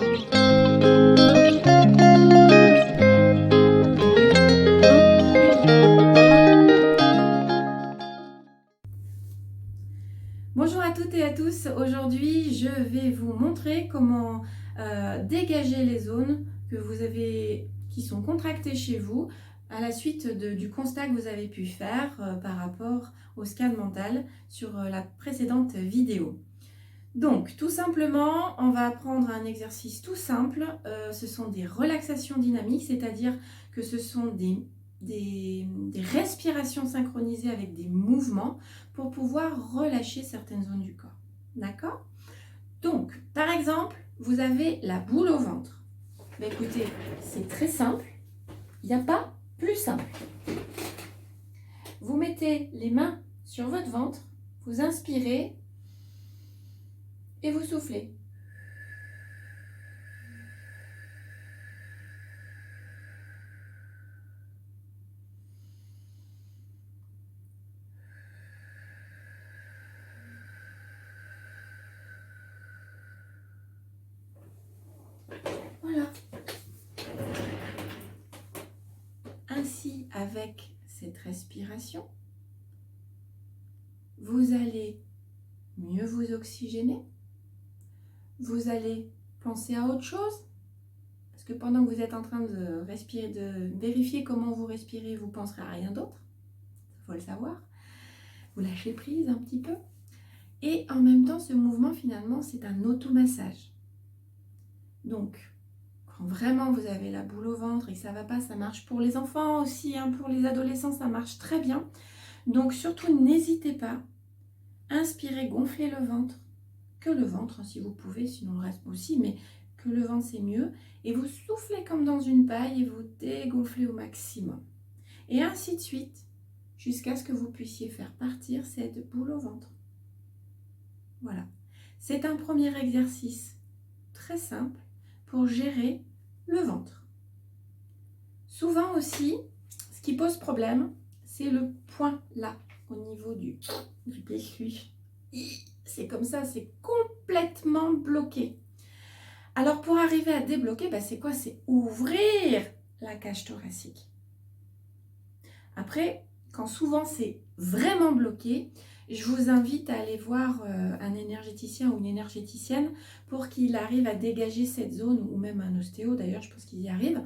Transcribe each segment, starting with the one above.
Bonjour à toutes et à tous, aujourd'hui je vais vous montrer comment dégager les zones que vous avez, qui sont contractées chez vous à la suite du constat que vous avez pu faire par rapport au scan mental sur la précédente vidéo. Donc tout simplement, on va apprendre un exercice tout simple, ce sont des relaxations dynamiques, c'est-à-dire que ce sont des respirations synchronisées avec des mouvements pour pouvoir relâcher certaines zones du corps. D'accord? Donc, par exemple, vous avez la boule au ventre. Mais écoutez, c'est très simple, il n'y a pas plus simple. Vous mettez les mains sur votre ventre, vous inspirez et vous soufflez. Voilà. Ainsi, avec cette respiration, vous allez mieux vous oxygéner. Vous allez penser à autre chose. Parce que pendant que vous êtes en train de respirer, de vérifier comment vous respirez, vous ne penserez à rien d'autre. Il faut le savoir. Vous lâchez prise un petit peu. Et en même temps, ce mouvement, finalement, c'est un automassage. Donc, quand vraiment vous avez la boule au ventre et que ça ne va pas, ça marche pour les enfants aussi, hein, pour les adolescents, ça marche très bien. Donc, surtout, n'hésitez pas. Inspirez, gonflez le ventre. Que le ventre, si vous pouvez, sinon le reste aussi, mais que le ventre, c'est mieux. Et vous soufflez comme dans une paille et vous dégonflez au maximum. Et ainsi de suite, jusqu'à ce que vous puissiez faire partir cette boule au ventre. Voilà. C'est un premier exercice très simple pour gérer le ventre. Souvent aussi, ce qui pose problème, c'est le point là, au niveau du plexus. C'est comme ça, c'est complètement bloqué. Alors pour arriver à débloquer, c'est quoi? C'est ouvrir la cage thoracique. Après, quand souvent c'est vraiment bloqué, je vous invite à aller voir un énergéticien ou une énergéticienne pour qu'il arrive à dégager cette zone, ou même un ostéo d'ailleurs, je pense qu'il y arrive,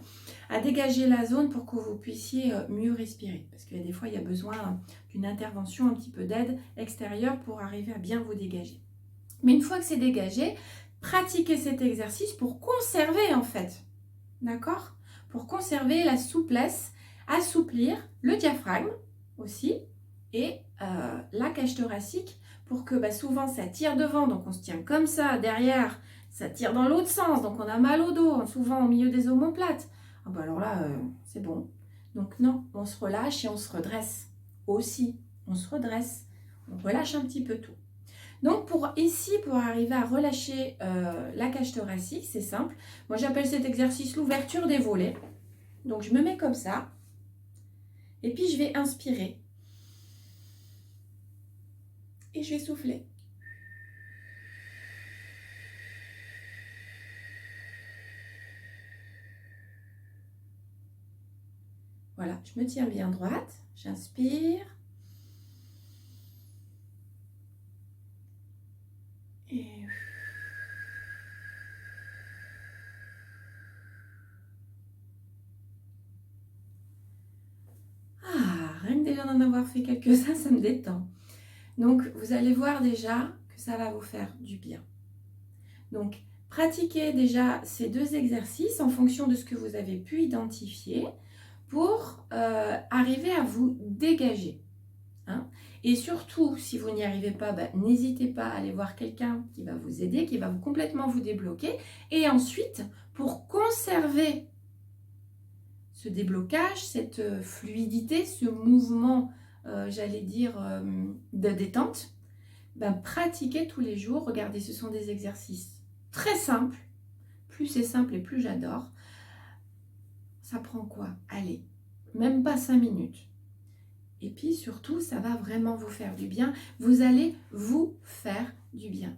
à dégager la zone pour que vous puissiez mieux respirer. Parce que des fois, il y a besoin d'une intervention, un petit peu d'aide extérieure pour arriver à bien vous dégager. Mais une fois que c'est dégagé, pratiquez cet exercice pour conserver en fait, d'accord? Pour conserver la souplesse, assouplir le diaphragme aussi et la cage thoracique pour que souvent ça tire devant, donc on se tient comme ça, derrière ça tire dans l'autre sens, donc on a mal au dos, souvent au milieu des omoplates. Ah alors là, c'est bon. Donc non, on se relâche et on se redresse aussi, on se redresse, on relâche un petit peu tout. Donc pour arriver à relâcher la cage thoracique, c'est simple. Moi j'appelle cet exercice l'ouverture des volets. Donc je me mets comme ça. Et puis je vais inspirer. Et je vais souffler. Voilà, je me tiens bien droite. J'inspire. Et... rien que déjà d'en avoir fait quelques-uns, ça me détend. Donc, vous allez voir déjà que ça va vous faire du bien. Donc, pratiquez déjà ces deux exercices en fonction de ce que vous avez pu identifier pour arriver à vous dégager. Hein. Et surtout, si vous n'y arrivez pas, n'hésitez pas à aller voir quelqu'un qui va vous aider, qui va complètement vous débloquer. Et ensuite, pour conserver ce déblocage, cette fluidité, ce mouvement, j'allais dire, de détente, pratiquez tous les jours. Regardez, ce sont des exercices très simples. Plus c'est simple et plus j'adore. Ça prend quoi? Allez, même pas 5 minutes. Et puis surtout, ça va vraiment vous faire du bien. Vous allez vous faire du bien.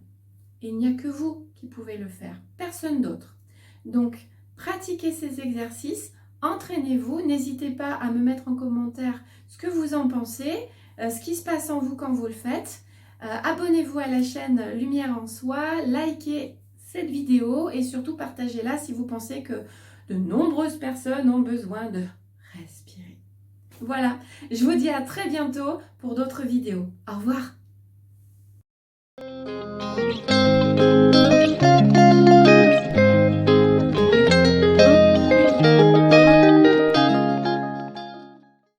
Et il n'y a que vous qui pouvez le faire, personne d'autre. Donc, pratiquez ces exercices, entraînez-vous, n'hésitez pas à me mettre en commentaire ce que vous en pensez, ce qui se passe en vous quand vous le faites. Abonnez-vous à la chaîne Lumière en Soi, likez cette vidéo et surtout partagez-la si vous pensez que de nombreuses personnes ont besoin de respirer. Voilà, je vous dis à très bientôt pour d'autres vidéos. Au revoir.